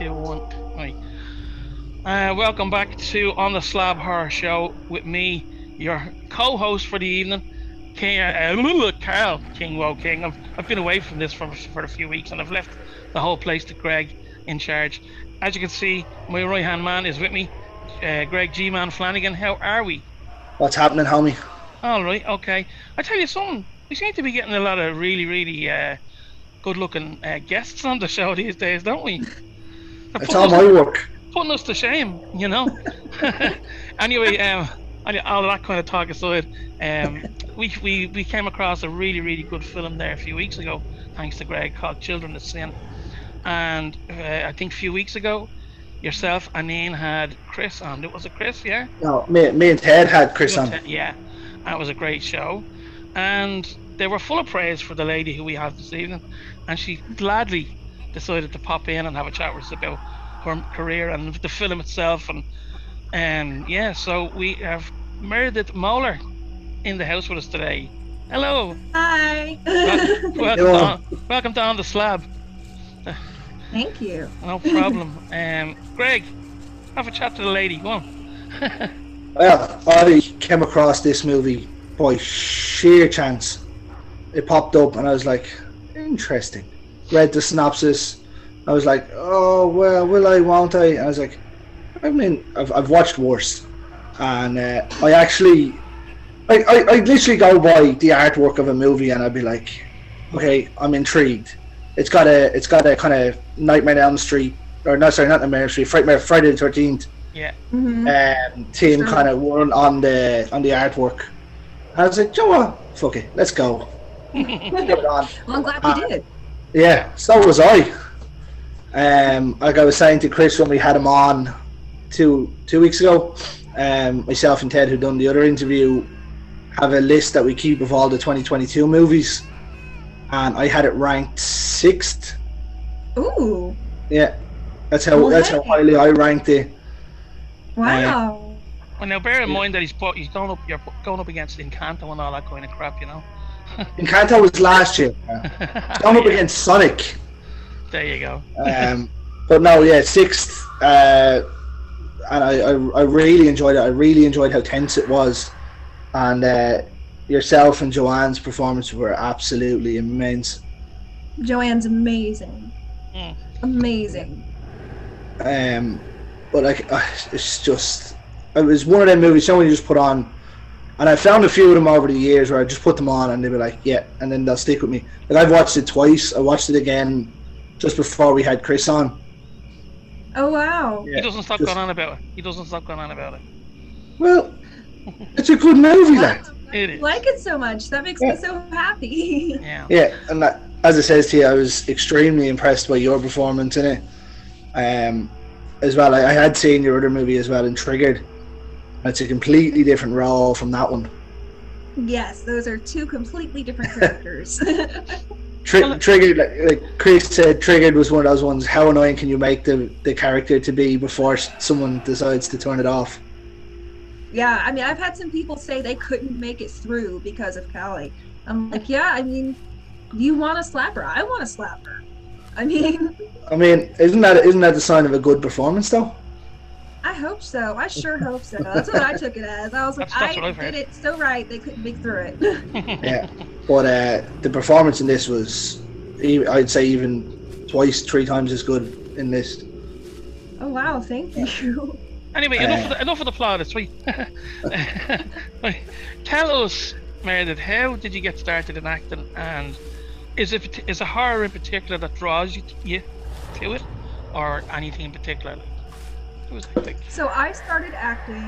2, 1. Right. Welcome back to On the Slab Horror Show with me, your co-host for the evening, King, Carl King Woe King. I've been away from this for a few weeks, and I've left the whole place to Greg in charge. As you can see, my right-hand man is with me, Greg G-Man Flanagan. How are we? What's happening, homie? All right, okay. I tell you something, we seem to be getting a lot of really good-looking guests on the show these days, don't we? It's all my work. Putting us to shame, you know. Anyway, all that kind of talk aside, we came across a really good film there a few weeks ago, thanks to Greg, called Children of Sin. And I think a few weeks ago, yourself and Ian had Chris on. Was it Chris? Yeah. No, me and Ted had Chris on. Yeah, that was a great show, and they were full of praise for the lady who we have this evening, and she gladly decided to pop in and have a chat with us about her career and the film itself. And yeah, so we have Meredith Mohler in the house with us today. Hello. Hi. Welcome to On the Slab. Thank you. No problem. Greg, have a chat to the lady. Go on. Well, I came across this movie by sheer chance. It popped up and I was like, interesting. Read the synopsis. I was like, oh, well, will I, won't I? And I was like, I mean, I've watched worse. And I literally go by the artwork of a movie and I'd be like, okay, I'm intrigued. It's got a kind of Nightmare on Elm Street, or no, sorry, not Nightmare on Elm Street, Friday the 13th. Yeah. Team kind of won on the artwork. I was like, you know what? Fuck it, let's go. Let's get it on. Well, I'm glad we did. Yeah, so was I. Like I was saying to Chris when we had him on two weeks ago, myself and Ted, who done the other interview, have a list that we keep of all the 2022 movies, and I had it ranked 6th. Ooh. Yeah, that's how highly I ranked it. Wow. Well, now bear in mind that you're going up against Encanto and all that kind of crap, you know. Encanto was last year. Going up against Sonic. There you go. But no, yeah, 6th. And I really enjoyed it. I really enjoyed how tense it was, and yourself and Joanne's performance were absolutely immense. Joanne's amazing. Amazing. But like, it's just, it was one of them movies someone just put on, and I found a few of them over the years where I just put them on and they were like, yeah, and then they'll stick with me. Like, I've watched it twice. I watched it again just before we had Chris on. Oh wow. Yeah, he doesn't stop going on about it. Well, it's a good movie, lad. It is. I like it so much. That makes me so happy. Yeah. Yeah, and that, as it says to you, I was extremely impressed by your performance in it. As well, I had seen your other movie as well, in Triggered. It's a completely different role from that one. Yes, those are two completely different characters. Triggered, like Chris said, Triggered was one of those ones. How annoying can you make the character to be before someone decides to turn it off? Yeah, I mean, I've had some people say they couldn't make it through because of Callie. I'm like, yeah, I mean, you want to slap her? I want to slap her. I mean, isn't that the sign of a good performance, though? I hope so. I sure hope so. That's what I took it as. I was like, That's I did it so right. They couldn't make through it. Yeah, but the performance in this was, I'd say, even twice, 3 times as good in this. Oh wow! Thank you. Anyway, enough of the plot. It's right. Tell us, Meredith, how did you get started in acting, and is a horror in particular that draws you to it, or anything in particular? So I started acting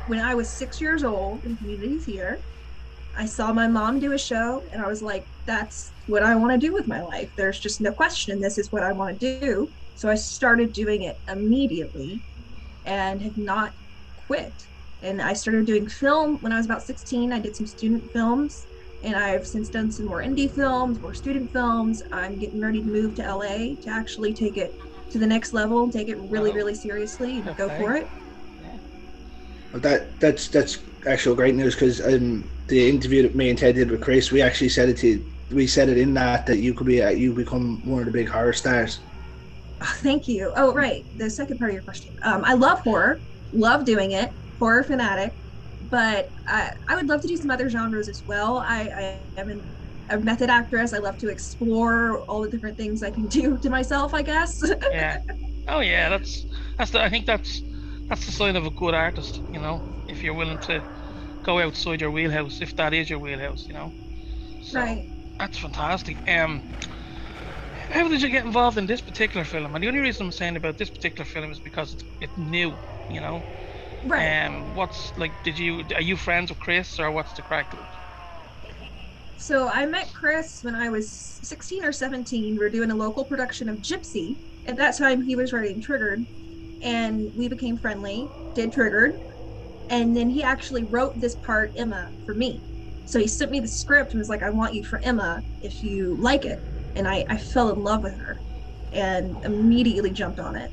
when I was 6 years old in community theater. I saw my mom do a show and I was like, that's what I want to do with my life. There's just no question. This is what I want to do. So I started doing it immediately and have not quit. And I started doing film when I was about 16. I did some student films, and I've since done some more indie films, more student films. I'm getting ready to move to LA to actually take it to the next level, take it really seriously, and go for it. Well, that's actual great news, because the interview that me and Ted did with Chris, we actually said it in that you could be you become one of the big horror stars. Oh, thank you. Oh, right. The second part of your question. I love horror, love doing it, horror fanatic, but I would love to do some other genres as well. I am a method actress. I love to explore all the different things I can do to myself, I guess. Yeah. Oh yeah, I think that's the sign of a good artist, you know, if you're willing to go outside your wheelhouse, if that is your wheelhouse, you know. So Right. that's fantastic. How did you get involved in this particular film? And the only reason I'm saying about this particular film is because it's new, you know. Right. What's like? Are you friends with Chris, or what's the crack to it? So I met Chris when I was 16 or 17. We were doing a local production of Gypsy. At that time, he was writing Triggered, and we became friendly, did Triggered. And then he actually wrote this part, Emma, for me. So he sent me the script and was like, I want you for Emma if you like it. And I fell in love with her and immediately jumped on it.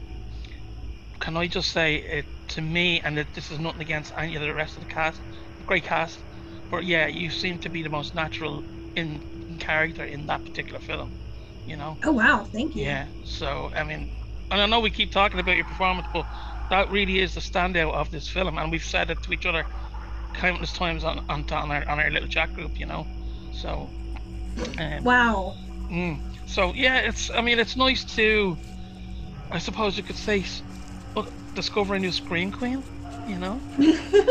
Can I just say it to me, and that this is nothing against any of the rest of the cast, great cast, but yeah, you seem to be the most natural in character in that particular film, you know? Oh, wow. Thank you. Yeah, so, I mean, and I know we keep talking about your performance, but that really is the standout of this film, and we've said it to each other countless times on our little chat group, you know? So, wow. So yeah, it's nice to, I suppose you could say, discover a new scream queen, you know.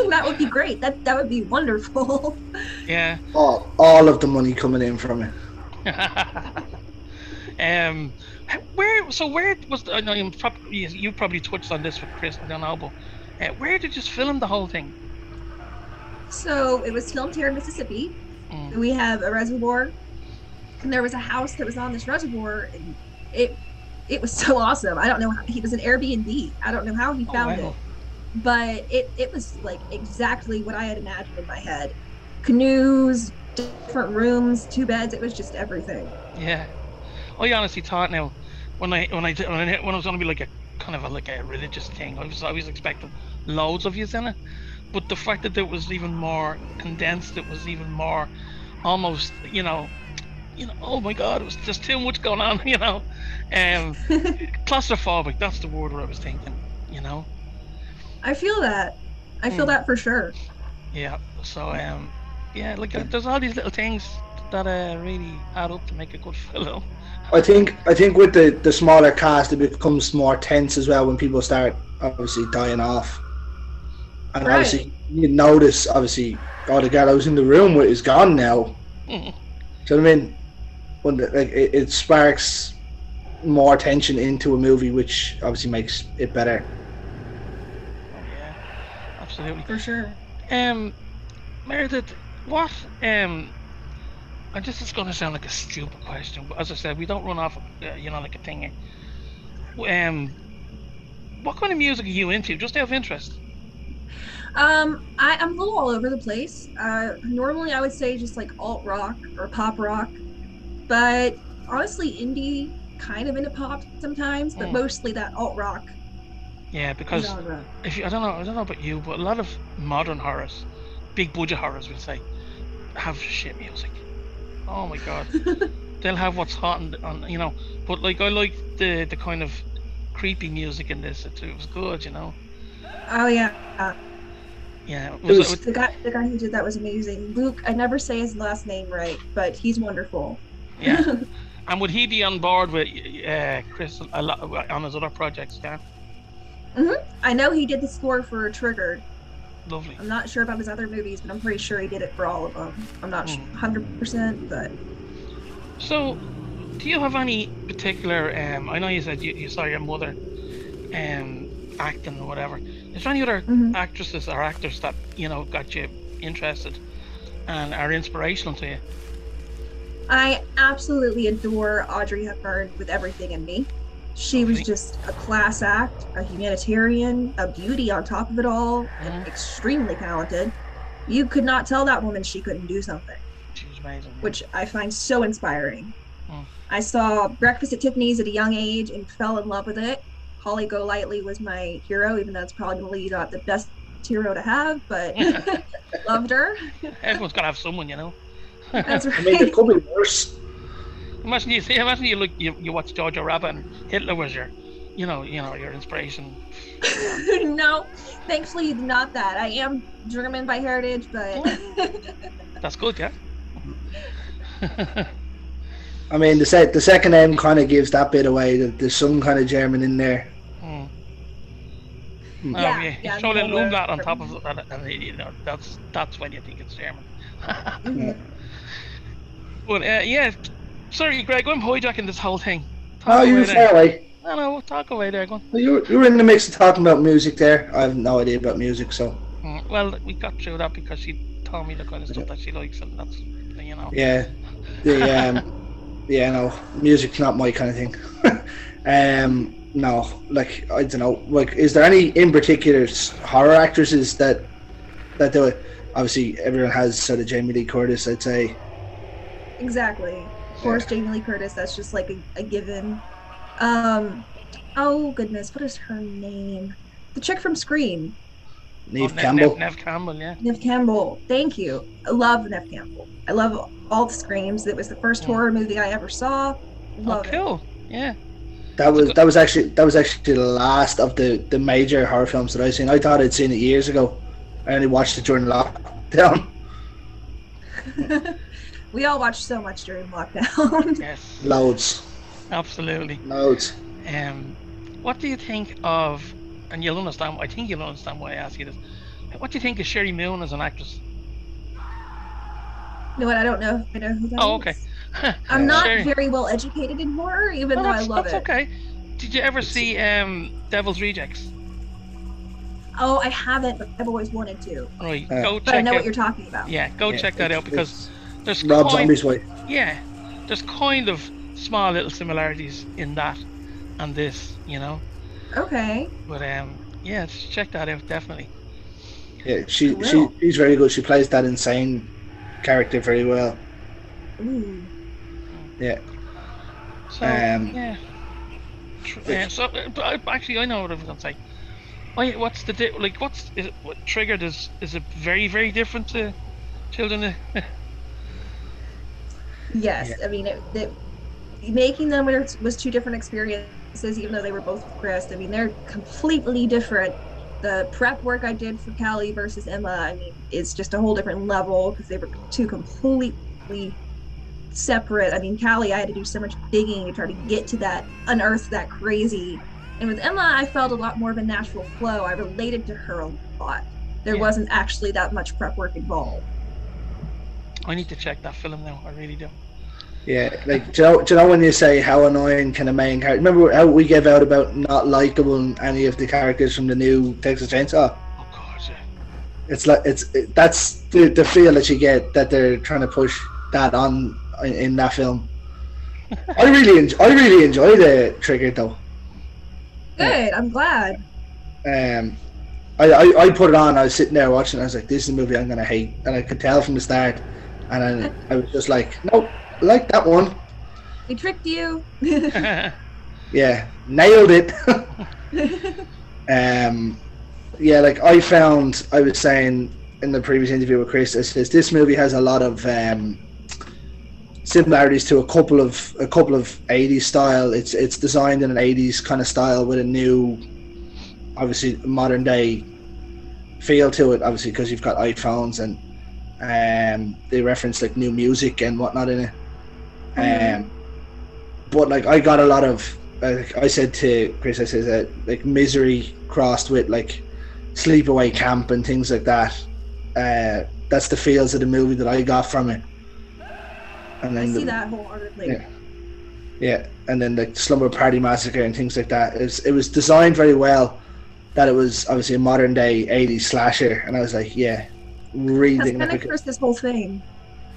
That would be great. That would be wonderful. Yeah. All of the money coming in from it. Where was I know you probably touched on this with Chris, I don't know, but where did you film the whole thing? So it was filmed here in Mississippi. We have a reservoir, and there was a house that was on this reservoir, and it was so awesome. I don't know how, he was an Airbnb. I don't know how he found it, but it was like exactly what I had imagined in my head. Canoes, different rooms, 2 beds. It was just everything. Yeah. I honestly thought now, when it was going to be like a kind of like a religious thing, I was expecting loads of yous in it, but the fact that it was even more condensed, it was even more almost, you know, oh my God, it was just too much going on, you know. Claustrophobic, that's the word I was thinking, you know. I feel that. I feel that for sure. Yeah. So yeah, like there's all these little things that really add up to make a good film. I think with the smaller cast, it becomes more tense as well when people start obviously dying off, and obviously you notice obviously, oh, the guy I was in the room with is gone now. Do you know what I mean? When it sparks more tension into a movie, which obviously makes it better. Oh yeah, absolutely. For sure. Meredith, what and this is going to sound like a stupid question, but as I said, we don't run off, like a thing. What kind of music are you into? Just out of interest. I'm a little all over the place. Normally, I would say just like alt rock or pop rock, but honestly, indie, kind of into pop sometimes, but mostly that alt rock. Yeah, because I don't know about you, but a lot of modern horrors, big budget horrors, we'll say, have shit music. Oh my God. They'll have what's hot on, you know. But like, I like the kind of creepy music in this. It was good, you know. Oh yeah. Yeah. The guy who did that was amazing. Luke, I never say his last name right, but he's wonderful. Yeah. And would he be on board with Chris a lot on his other projects? Yeah. I know he did the score for Triggered. Lovely. I'm not sure about his other movies, but I'm pretty sure he did it for all of them. I'm not 100%, but. So, do you have any particular? I know you said you saw your mother, acting or whatever. Is there any other actresses or actors that got you interested and are inspirational to you? I absolutely adore Audrey Hepburn with everything in me. She was just a class act, a humanitarian, a beauty on top of it all, and extremely talented. You could not tell that woman she couldn't do something. She was amazing. Which I find so inspiring. I saw Breakfast at Tiffany's at a young age and fell in love with it. Holly Golightly was my hero, even though it's probably not the best hero to have, but loved her. Everyone's got to have someone, you know. That's right. I mean, it could be worse. Imagine you watch Jojo Rabbit and Hitler was your your inspiration. No, thankfully not that. I am German by heritage, but That's good, yeah. I mean, the second M kind of gives that bit away. That there's some kind of German in there. Oh yeah, you throw a little Mohler. umlaut on top of it, and that's when you think it's German. But yeah, sorry, Greg, I'm hijacking this whole thing. Oh, you're far away. No, talk away there, go on. Well, you were in the mix of talking about music there. I have no idea about music, so. Well, we got through that because she told me the kind of stuff that she likes, and that's, Yeah, no, music's not my kind of thing. No, like, I don't know. Like, is there any in particular horror actresses that do it? Obviously, everyone has sort of Jamie Lee Curtis, I'd say. Exactly. Of course, Jamie Lee Curtis. That's just like a given. Oh goodness, what is her name? The chick from Scream. Neve Campbell. Neve Campbell, yeah. Neve Campbell. Thank you. I love Neve Campbell. I love all the Screams. It was the first horror movie I ever saw. Love it. Cool. Yeah. That was actually the last of the major horror films that I've seen. I thought I'd seen it years ago. I only watched it during lockdown. We all watched so much during lockdown. Yes. Loads. Absolutely. Loads. What do you think of? And you'll understand. I think you'll understand why I ask you this. What do you think of Sherry Moon as an actress? You know what? I don't know. I know who that is. Oh, okay. I'm not very well educated in horror, even though I love it. That's okay. Did you ever see Devil's Rejects? Oh, I haven't, but I've always wanted to. Right, go check. But I know what you're talking about. Yeah, check that out because there's Rob Zombie's wife. Yeah, there's kind of small little similarities in that and this, Okay. But yeah, just check that out definitely. Yeah, she's very good. She plays that insane character very well. Ooh. Yeah. So yeah. Actually, I know what I was gonna say. What's what triggered is it very, very different to Children? Yes, yeah. I mean making them was two different experiences, even though they were both with Chris. I mean, they're completely different. The prep work I did for Callie versus Emma, I mean, it's just a whole different level because they were two completely separate. I mean, Callie, I had to do so much digging to try to get to that, unearth that crazy. And with Emma, I felt a lot more of a natural flow. I related to her a lot. There wasn't actually that much prep work involved. I need to check that film now. I really do. Yeah, like, do you know when you say how annoying can a main character? Remember how we gave out about not likable any of the characters from the new Texas Chainsaw? Oh God, yeah. It's like that's the feel that you get that they're trying to push that on in that film. I really enjoy the Trigger though. Good, I'm glad. I put it on. I was sitting there watching. I was like, "This is a movie I'm gonna hate," and I could tell from the start. And then I was just like, "Nope, I like that one." We tricked you. Yeah, nailed it. Yeah, like I was saying in the previous interview with Chris, I says this movie has a lot of similarities to a couple of 80s style. It's designed in an 80s kind of style with a new, obviously modern day feel to it. Obviously, because you've got iPhones and they reference like new music and whatnot in it. But like I got a lot of, I said to Chris, I said that like Misery crossed with like Sleepaway Camp and things like that. That's the feels of the movie that I got from it. And then I see that wholeheartedly. Yeah, and then like Slumber Party Massacre and things like that. It was designed very well. That it was obviously a modern day 80s slasher, and I was like, yeah, really. That's kind of cursed this whole thing.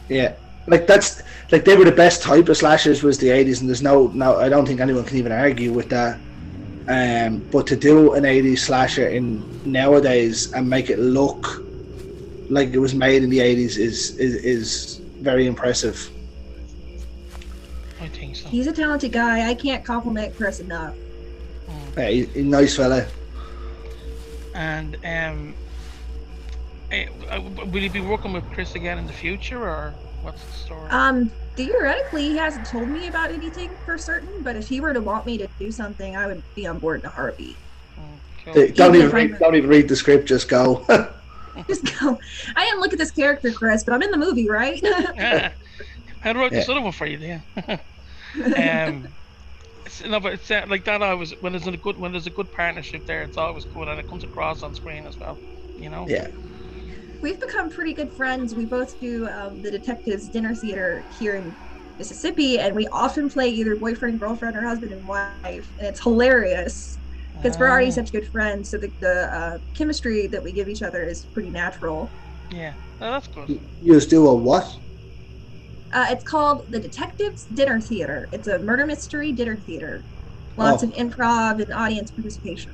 Yeah, like that's like they were the best type of slashers was the 80s, and there's no I don't think anyone can even argue with that. But to do an 80s slasher in nowadays and make it look like it was made in the 80s is very impressive. I think so. He's a talented guy. I can't compliment Chris enough. Yeah, he's a nice fella. And will you be working with Chris again in the future, or what's the story? Theoretically, he hasn't told me about anything for certain, but if he were to want me to do something, I would be on board in a heartbeat. Cool. Don't even read the script, just go. Just go. I didn't look at this character, Chris, but I'm in the movie, right? I wrote this other one for you, yeah. No, but it's like that. When there's a good partnership there, it's always good, and it comes across on screen as well. You know. Yeah. We've become pretty good friends. We both do the Detectives Dinner Theater here in Mississippi, and we often play either boyfriend, girlfriend, or husband and wife, and it's hilarious because we're already such good friends. So the chemistry that we give each other is pretty natural. Yeah, that's good. You just do a what? It's called the Detectives Dinner Theater. It's a murder mystery dinner theater. Lots of improv and audience participation.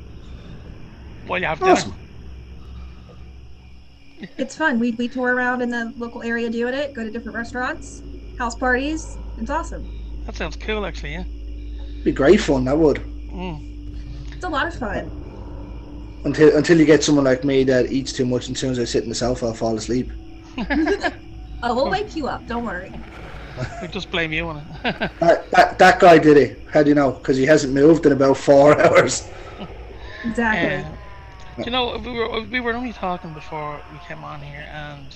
Well, you have awesome. It's fun. We tour around in the local area doing it, go to different restaurants, house parties. It's awesome. That sounds cool, actually, yeah. Be great fun, that would. It's a lot of fun. Until you get someone like me that eats too much, and as soon as I sit in the sofa, I'll fall asleep. Oh, we'll wake you up. Don't worry. We just blame you on it. that guy did it. How do you know? Because he hasn't moved in about 4 hours. Exactly. You know, we were only talking before we came on here, and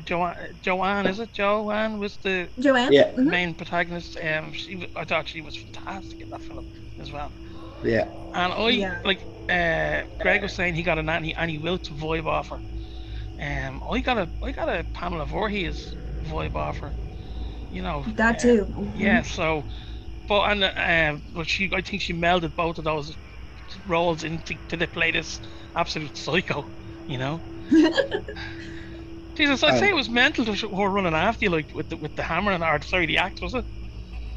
Joanne, is it? Joanne was the main protagonist. I thought she was fantastic in that film as well. Yeah. And Greg was saying he got an Annie Wilkes vibe off her. I got a Pamela Voorhees vibe off her. You know. That too. Yeah. So, I think she melded both of those roles into to play this absolute psycho. You know. Jesus, I'd say it was mental to her running after you like with the hammer and the axe, was it?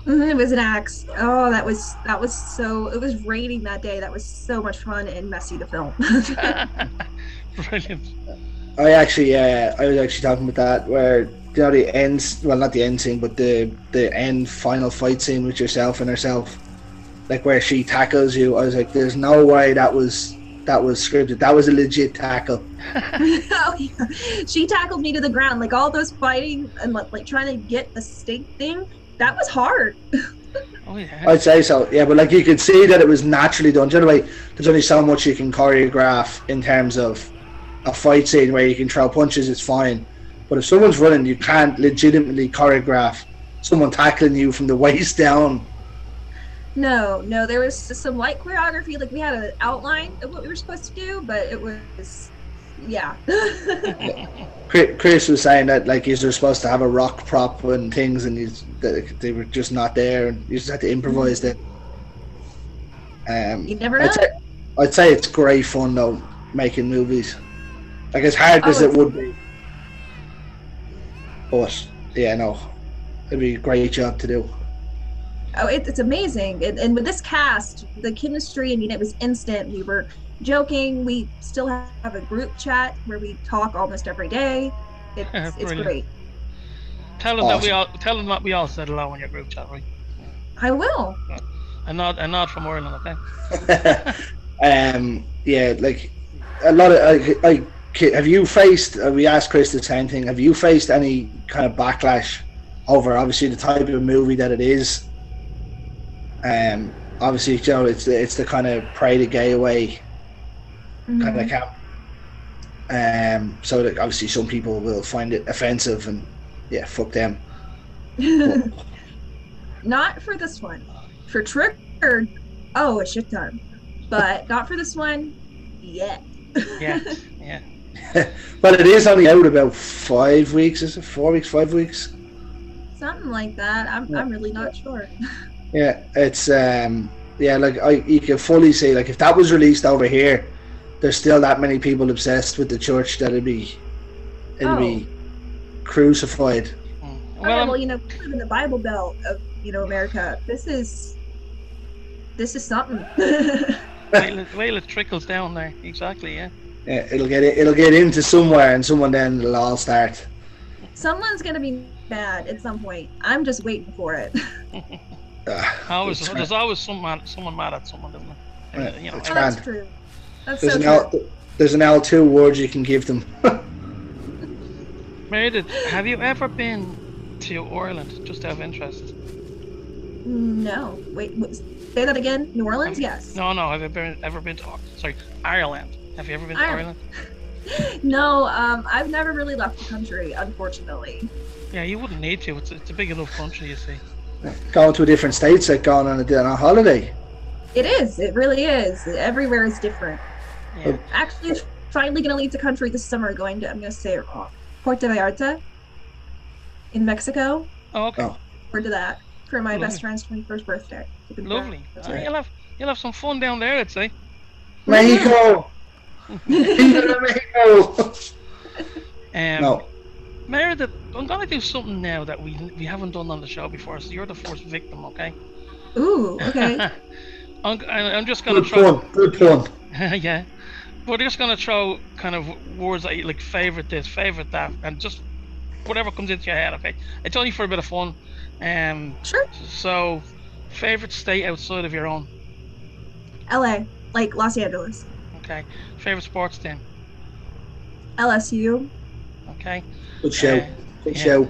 It was an axe. Oh, that was so. It was raining that day. That was so much fun and messy to film. Brilliant. I was actually talking about that where the ends, well, not the end scene, but the end final fight scene with yourself and herself, like where she tackles you. I was like, there's no way that was scripted. That was a legit tackle. Oh yeah, she tackled me to the ground. Like all those fighting and like trying to get the stake thing. That was hard. Oh yeah. I'd say so. Yeah, but like you could see that it was naturally done. Generally, there's only so much you can choreograph in terms of a fight scene where you can throw punches. It's fine, but if someone's running, you can't legitimately choreograph someone tackling you from the waist down. No, there was some light choreography. Like we had an outline of what we were supposed to do, but it was, yeah. Chris was saying that like you're supposed to have a rock prop and things, and they were just not there, and you just had to improvise it. You never know. I'd say it's great fun though, making movies. Like as hard as it would be, but yeah, no, it'd be a great job to do. Oh, it's amazing, and with this cast, the chemistry. I mean, it was instant. We were joking. We still have a group chat where we talk almost every day. It's great. Tell them that we all said hello in your group chat, right? I will. And not from Ireland, okay? Yeah, like a lot of have you faced? We asked Chris the same thing. Have you faced any kind of backlash over obviously the type of movie that it is? Obviously, you know, it's the kind of pray the gay away kind of camp. So that obviously some people will find it offensive, and yeah, fuck them. Not for this one. For Triggered, a shit ton. But not for this one yet. Yeah. Well, it is only out about 5 weeks. Is it 4 weeks? 5 weeks? Something like that. I'm really not sure. Yeah, it's like you can fully see, like if that was released over here, there's still that many people obsessed with the church that it'd be crucified. Well, you know, we live in the Bible Belt of America. This is something. Well, it trickles down there. Exactly, yeah. Yeah, it'll get into somewhere, and someone then it'll all start. Someone's gonna be mad at some point. I'm just waiting for it. There's always someone mad at someone, isn't there? Yeah, that's true. That's so true. There's an L2 award you can give them. Meredith, have you ever been to Ireland, just out of interest? No. Wait, say that again. New Orleans? Yes. No. Have you ever been to Ireland? Have you ever been to Ireland? No, I've never really left the country, unfortunately. Yeah, you wouldn't need to. It's a big enough country, you see. Going to a different state's like going on a holiday. It is. It really is. Everywhere is different. Yeah. Actually, finally going to leave the country this summer. I'm going to say it wrong. Puerto Vallarta in Mexico. Oh, okay. Forward to that for my best friend's 21st birthday. Lovely. You'll have some fun down there, I'd say. Mexico. Mexico. No. Meredith, I'm gonna do something now that we haven't done on the show before, so you're the first victim, okay? Ooh, okay. I'm just gonna throw. Good pun. Yeah, we're just gonna throw kind of words like favorite this, favorite that, and just whatever comes into your head, okay? It's only for a bit of fun. Sure. So, favorite state outside of your own? LA, like Los Angeles. Okay. Favorite sports team? LSU. Okay. Good show. Good show.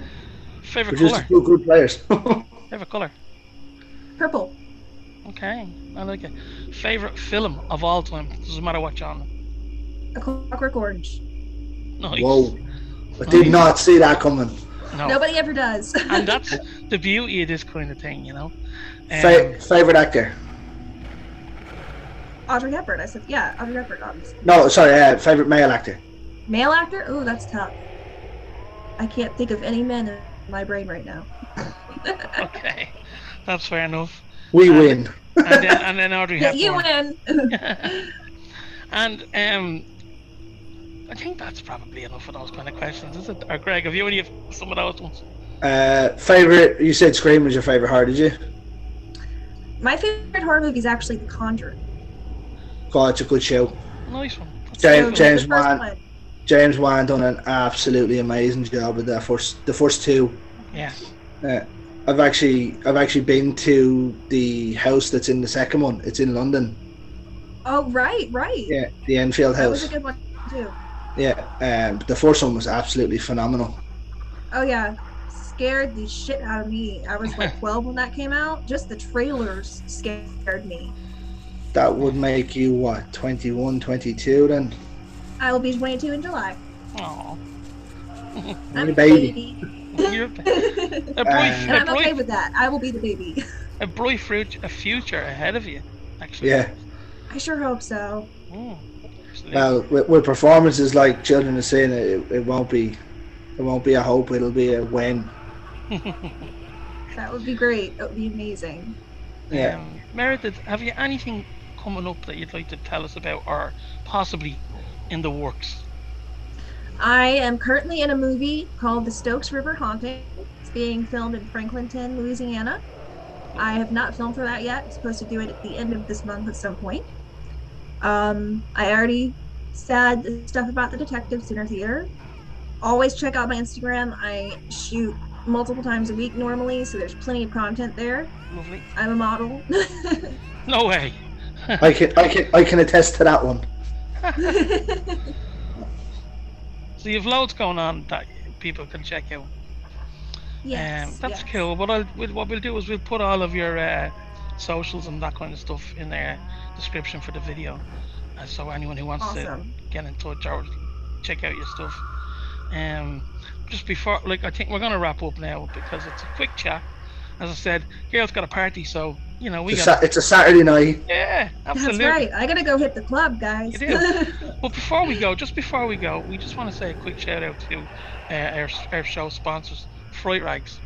Favorite color? Good players. Favorite color? Purple. Okay, I like it. Favorite film of all time? Doesn't matter what genre. A Clockwork Orange. Nice. Whoa. I did not see that coming. No. Nobody ever does. And that's the beauty of this kind of thing, you know. Favorite actor? Audrey Hepburn. I said, yeah, Audrey Hepburn, obviously. No, sorry, favorite male actor. Male actor? Ooh, that's tough. I can't think of any men in my brain right now. Okay, that's fair enough. We win. And then Audrey Hepburn. You win. And I think that's probably enough of those kind of questions, is it? Or Greg, have you any of some of those ones? Favorite? You said Scream was your favorite horror, did you? My favorite horror movie is actually The Conjuring. God, it's a good show. Nice one. James Wan done an absolutely amazing job with the first two. Yeah. I've actually been to the house that's in the second one. It's in London. Oh right. Yeah, the Enfield house. That was a good one too. Yeah, the first one was absolutely phenomenal. Oh yeah, scared the shit out of me. I was like 12 when that came out. Just the trailers scared me. That would make you what, 21, 22 then? I will be 22 in July. Aww. I'm a baby. You're and I'm okay with that. I will be the baby. A bright future ahead of you, actually. Yeah. I sure hope so. Well, with performances like Children of Sin, it won't be a hope. It'll be a when. That would be great. That would be amazing. Yeah. Meredith, have you anything coming up that you'd like to tell us about, or possibly in the works? I am currently in a movie called The Stokes River Haunting. It's being filmed in Franklinton, Louisiana. I have not filmed for that yet. I'm supposed to do it at the end of this month at some point. I already said stuff about the Detectives Dinner Theater. Always check out my Instagram. I shoot multiple times a week normally, so there's plenty of content there. Lovely. I'm a model. No way. I can attest to that one. So you've loads going on that people can check out. Yes. That's cool. What we'll do is we'll put all of your socials and that kind of stuff in the description for the video, so anyone who wants to get in touch or check out your stuff. Just before, I think we're gonna wrap up now because it's a quick chat. As I said, girl's got a party, so it's a Saturday night. Yeah, absolutely. That's right. I gotta go hit the club, guys. You do. But before we go, we just want to say a quick shout out to our show sponsors, Fright Rags,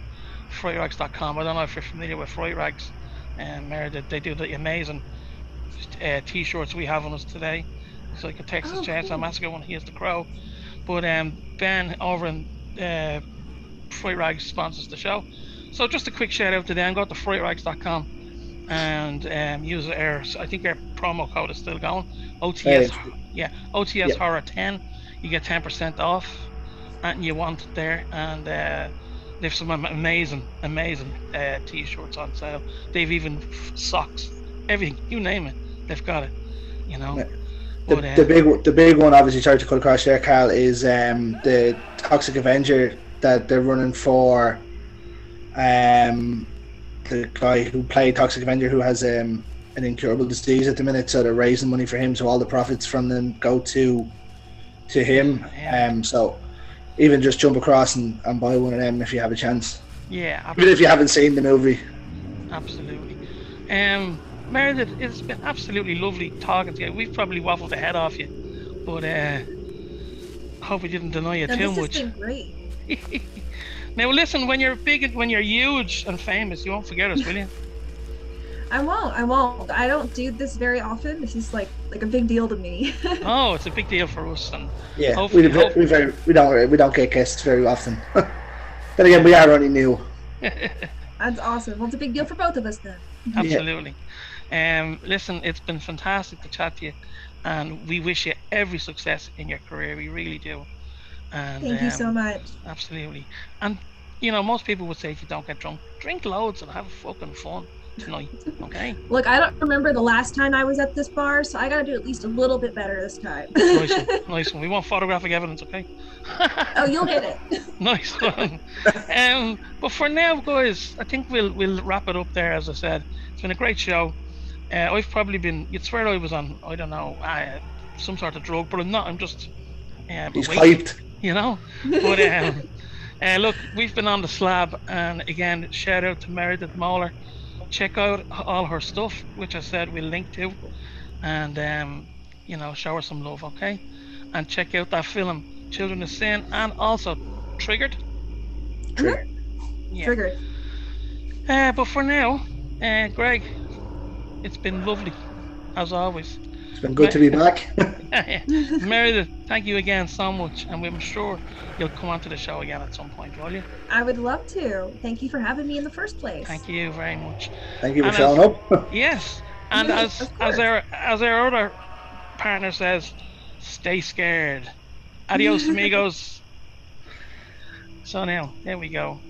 FrightRags.com. I don't know if you're familiar with Fright Rags, Meredith. They do the amazing t-shirts we have on us today. It's like a Texas Chainsaw Massacre one. He has the crow. But Ben over in Fright Rags sponsors the show. So just a quick shout out to them. Go to FrightRags.com and use I think our promo code is still going. OTS Horror 10. You get 10% off, and you want it there. And they've some amazing t-shirts on sale. They've even socks, everything, you name it, they've got it. But The big one, obviously, sorry to cut across there, Carl, is the Toxic Avenger that they're running for. The guy who played Toxic Avenger, who has an incurable disease at the minute, so they're raising money for him. So all the profits from them go to him. So even just jump across and buy one of them if you have a chance. Yeah, absolutely. Even if you haven't seen the movie. Absolutely. Meredith, it's been absolutely lovely talking to you. We've probably waffled the head off you, but I hope we didn't deny you too much. This has been great. Now listen, when you're big, when you're huge and famous, you won't forget us, will you? I won't. I don't do this very often. This is like a big deal to me. Oh, it's a big deal for us, and yeah, we don't get guests very often. Then again, we are only new. That's awesome. Well, it's a big deal for both of us then. Absolutely. Listen, it's been fantastic to chat to you, and we wish you every success in your career. We really do. And, thank you so much. Absolutely. And you know, most people would say if you don't get drunk, drink loads and have fucking fun tonight. Okay. Look, I don't remember the last time I was at this bar, so I gotta do at least a little bit better this time. Nice one. We want photographic evidence, okay? Oh, you'll get it. Nice one. But for now, guys, I think we'll wrap it up there. As I said, it's been a great show. I've probably been. You'd swear I was on, I don't know, some sort of drug, but I'm not. I'm just. He's hyped. You know. But look, we've been on the Slab, and again, shout out to Meredith Mohler. Check out all her stuff, which I said we'll link to, and you know, show her some love, okay? And check out that film, Children of Sin, and also Triggered. Yeah. Triggered. But for now, Greg, it's been lovely, as always. It's been good to be back. Meredith, thank you again so much, and I'm sure you'll come onto the show again at some point, will you? I would love to. Thank you for having me in the first place. Thank you very much. Thank you for showing up. Yes, and as our other partner says, stay scared. Adios, amigos. So now, there we go.